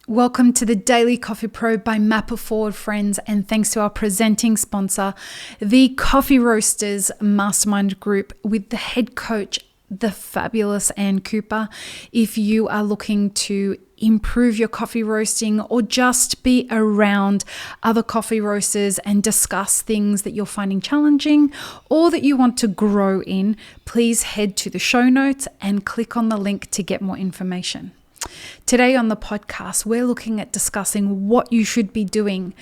Welcome to the Daily Coffee Pro by Mapper Forward, friends, and thanks to our presenting sponsor, the Coffee Roasters Mastermind Group with the head coach, the fabulous Ann Cooper. If you are looking to improve your coffee roasting or just be around other coffee roasters and discuss things that you're finding challenging or that you want to grow in, please head to the show notes and click on the link to get more information. Today on the podcast, we're looking at discussing what you should be doing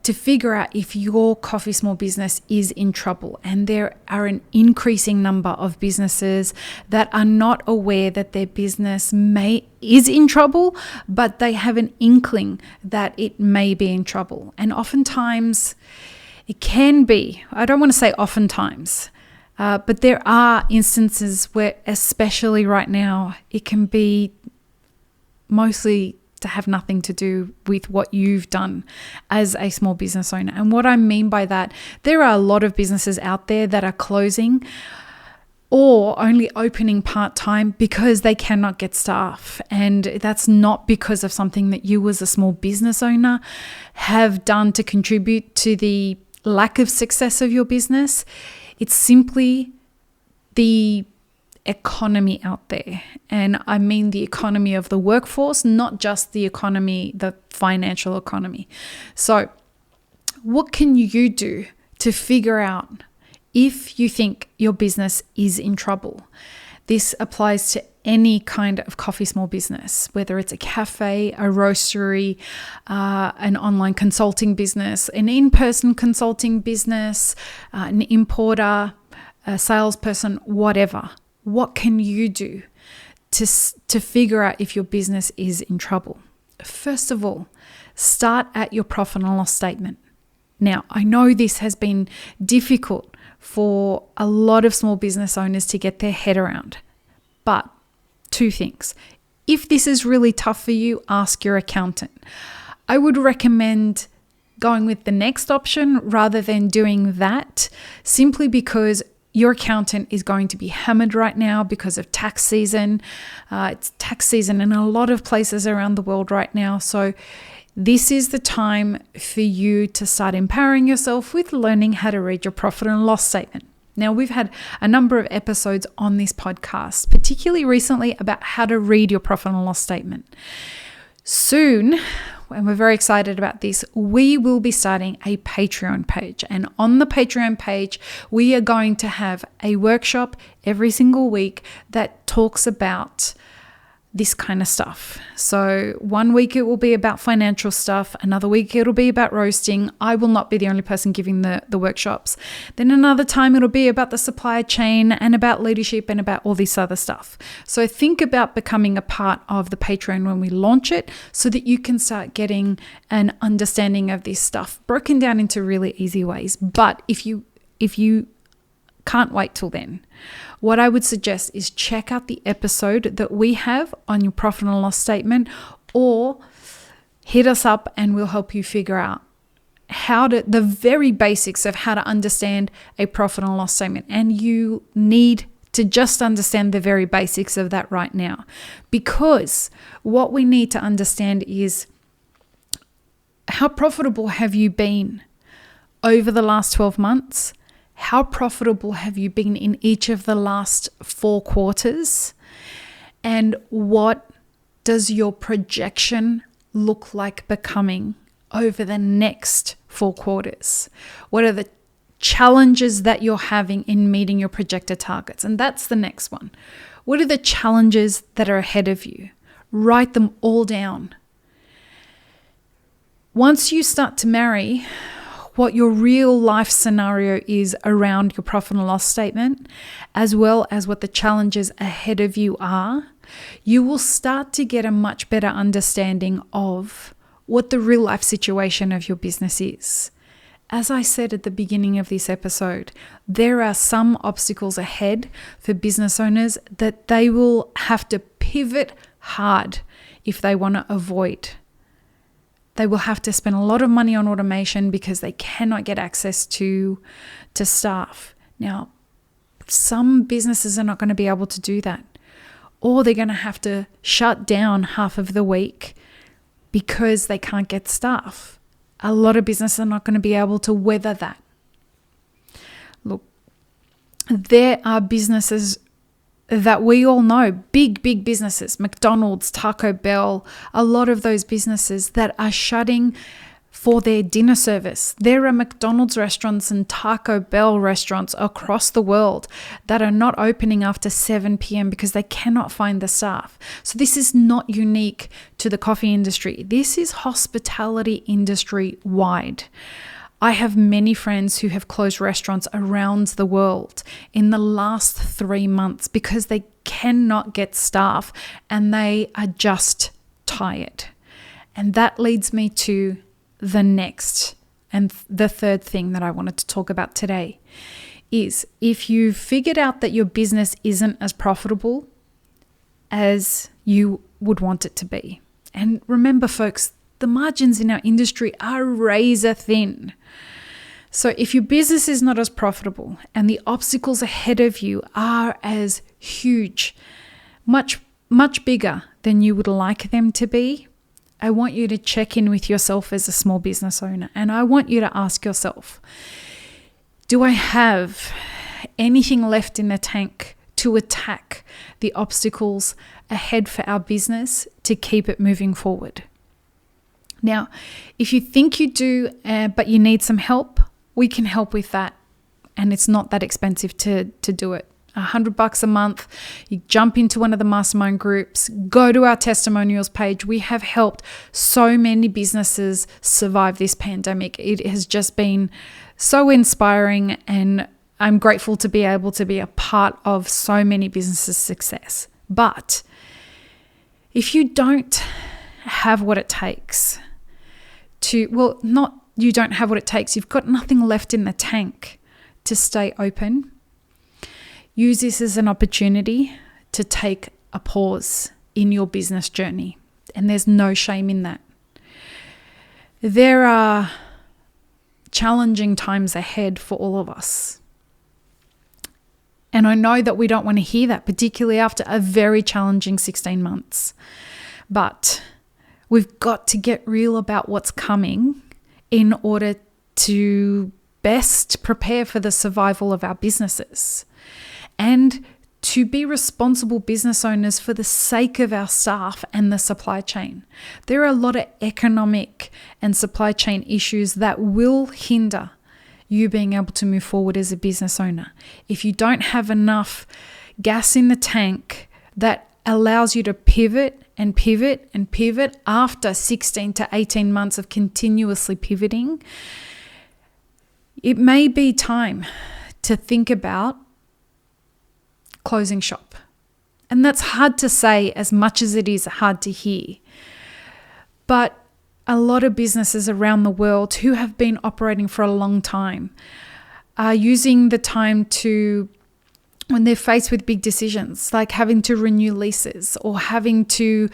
to figure out if your coffee small business is in trouble. And there are an increasing number of businesses that are not aware that their business is in trouble, but they have an inkling that it may be in trouble. And oftentimes it can be, I don't want to say oftentimes, but there are instances where, especially right now, it can be mostly to have nothing to do with what you've done as a small business owner. And what I mean by that, there are a lot of businesses out there that are closing or only opening part-time because they cannot get staff. And that's not because of something that you as a small business owner have done to contribute to the lack of success of your business. It's simply the economy out there. And I mean the economy of the workforce, not just the economy, the financial economy. So what can you do to figure out if you think your business is in trouble? This applies to any kind of coffee small business, whether it's a cafe, a roastery, an online consulting business, an in-person consulting business, an importer, a salesperson, whatever. What can you do to figure out if your business is in trouble? First of all, start at your profit and loss statement. Now, I know this has been difficult for a lot of small business owners to get their head around, but two things. If this is really tough for you, ask your accountant. I would recommend going with the next option rather than doing that, simply because your accountant is going to be hammered right now because of tax season. It's tax season in a lot of places around the world right now. So this is the time for you to start empowering yourself with learning how to read your profit and loss statement. Now, we've had a number of episodes on this podcast, particularly recently, about how to read your profit and loss statement. Soon, and we're very excited about this, we will be starting a Patreon page. And on the Patreon page, we are going to have a workshop every single week that talks about this kind of stuff. So one week it will be about financial stuff. Another week it'll be about roasting. I will not be the only person giving the workshops. Then another time it'll be about the supply chain and about leadership and about all this other stuff. So think about becoming a part of the Patreon when we launch it so that you can start getting an understanding of this stuff broken down into really easy ways. But if you can't wait till then, what I would suggest is check out the episode that we have on your profit and loss statement, or hit us up and we'll help you figure out the very basics of how to understand a profit and loss statement. And you need to just understand the very basics of that right now, because what we need to understand is how profitable have you been over the last 12 months? How profitable have you been in each of the last 4 quarters? And what does your projection look like becoming over the next 4 quarters? What are the challenges that you're having in meeting your projected targets? And that's the next one. What are the challenges that are ahead of you? Write them all down. Once you start to marry what your real life scenario is around your profit and loss statement, as well as what the challenges ahead of you are, you will start to get a much better understanding of what the real life situation of your business is. As I said at the beginning of this episode, there are some obstacles ahead for business owners that they will have to pivot hard if they want to avoid. They will have to spend a lot of money on automation because they cannot get access to staff. Now, some businesses are not going to be able to do that, or they're going to have to shut down half of the week because they can't get staff. A lot of businesses are not going to be able to weather that. Look, there are businesses that we all know, big businesses, McDonald's, Taco Bell, a lot of those businesses that are shutting for their dinner service. There are McDonald's restaurants and Taco Bell restaurants across the world that are not opening after 7 p.m. because they cannot find the staff. So this is not unique to the coffee industry. This is hospitality industry wide. I have many friends who have closed restaurants around the world in the last 3 months because they cannot get staff and they are just tired. And that leads me to the next and the third thing that I wanted to talk about today is if you've figured out that your business isn't as profitable as you would want it to be. And remember, folks, the margins in our industry are razor thin. So if your business is not as profitable and the obstacles ahead of you are as huge, much bigger than you would like them to be, I want you to check in with yourself as a small business owner. And I want you to ask yourself, do I have anything left in the tank to attack the obstacles ahead for our business to keep it moving forward? Now, if you think you do, but you need some help, we can help with that. And it's not that expensive to do it. $100 a month. You jump into one of the mastermind groups, go to our testimonials page. We have helped so many businesses survive this pandemic. It has just been so inspiring, and I'm grateful to be able to be a part of so many businesses' success. But if you don't have what it takes you don't have what it takes, you've got nothing left in the tank to stay open, use this as an opportunity to take a pause in your business journey. And there's no shame in that. There are challenging times ahead for all of us. And I know that we don't want to hear that, particularly after a very challenging 16 months. But we've got to get real about what's coming in order to best prepare for the survival of our businesses and to be responsible business owners for the sake of our staff and the supply chain. There are a lot of economic and supply chain issues that will hinder you being able to move forward as a business owner. If you don't have enough gas in the tank that allows you to pivot and pivot and pivot after 16 to 18 months of continuously pivoting, it may be time to think about closing shop. And that's hard to say as much as it is hard to hear. But a lot of businesses around the world who have been operating for a long time are using the time to, when they're faced with big decisions, like having to renew leases or having to,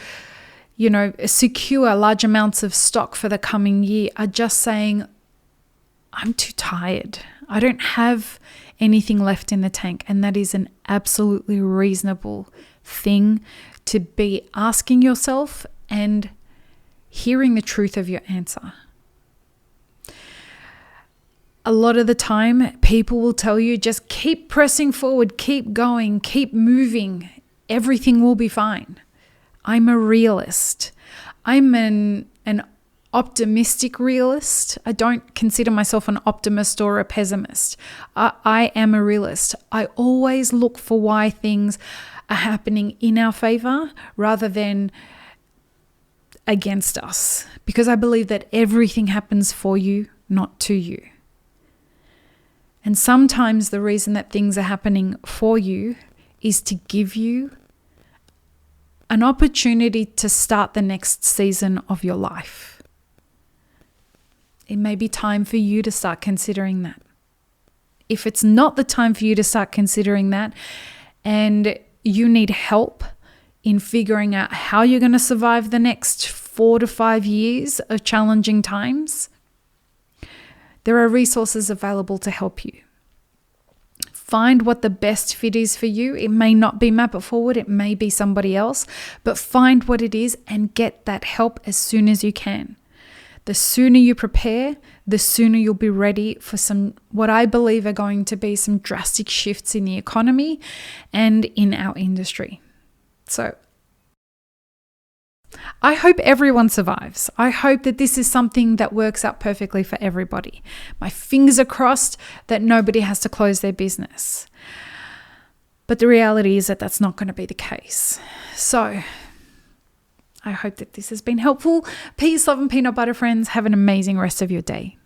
secure large amounts of stock for the coming year, are just saying, I'm too tired. I don't have anything left in the tank. And that is an absolutely reasonable thing to be asking yourself and hearing the truth of your answer. A lot of the time, people will tell you, just keep pressing forward, keep going, keep moving. Everything will be fine. I'm a realist. I'm an optimistic realist. I don't consider myself an optimist or a pessimist. I am a realist. I always look for why things are happening in our favor rather than against us, because I believe that everything happens for you, not to you. And sometimes the reason that things are happening for you is to give you an opportunity to start the next season of your life. It may be time for you to start considering that. If it's not the time for you to start considering that, and you need help in figuring out how you're going to survive the next 4 to 5 years of challenging times, there are resources available to help you. Find what the best fit is for you. It may not be Map It Forward, it may be somebody else, but find what it is and get that help as soon as you can. The sooner you prepare, the sooner you'll be ready for some, what I believe are going to be some drastic shifts in the economy and in our industry. So I hope everyone survives. I hope that this is something that works out perfectly for everybody. My fingers are crossed that nobody has to close their business. But the reality is that that's not going to be the case. So I hope that this has been helpful. Peace, love, and peanut butter, friends. Have an amazing rest of your day.